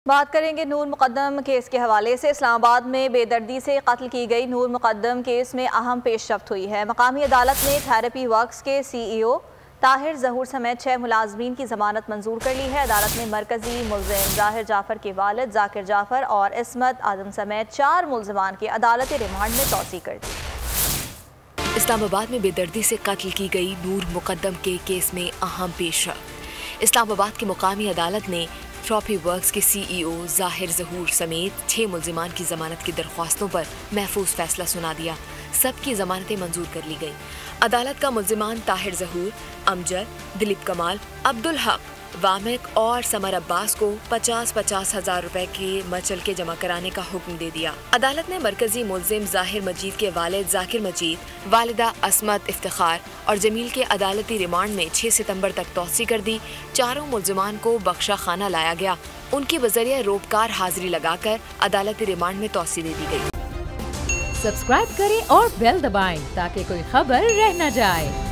बात करेंगे नूर मुकद्दम केस के हवाले से। इस्लामाबाद में बेदर्दी से कत्ल की गई नूर मुकद्दम केस में अहम पेशरफ्त हुई है। मकामी अदालत ने थेरेपी वर्क्स के CEO ताहिर ज़हूर समेत 6 मुलाजमीन की जमानत मंजूर कर ली है। अदालत ने मरकजी मुल्ज़िम ज़ाहिर जाफ़र के वालिद ज़ाकिर जाफ़र और इस्मत आदम समेत 4 मुल्ज़िमान के अदालती रिमांड में तौसीक़ कर दी। इस्लामाबाद में बेदर्दी से कत्ल की गई नूर मुकद्दम के केस में अहम पेशरफ्त। इस्लामाबाद की मुकामी अदालत ने थेरेपी वर्क्स के CEO ज़ाहिर ज़हूर समेत 6 मुल्ज़िमान की जमानत की दरख्वास्तों पर महफूज फैसला सुना दिया। सबकी जमानतें मंजूर कर ली गई। अदालत का मुल्ज़िमान ताहिर ज़हूर, अमजद, दिलीप कमाल, अब्दुल हक, वामिक और समर अब्बास को 50-50 हज़ार रुपए के मचलके जमा कराने का हुक्म दे दिया। अदालत ने मरकजी मुल्ज़िम ज़ाहिर मजीद के वालिद ज़ाकिर मजीद, वालिदा असमत इफ्तिखार और जमील के अदालती रिमांड में 6 सितंबर तक तौसी कर दी। चारों मुल्ज़िमान को बख्शा खाना लाया गया। उनके बजरिया रोबकार हाजिरी लगाकर अदालती रिमांड में तौसी दे दी गई। सब्सक्राइब करें और बेल दबाएं ताकि कोई खबर रह न जाए।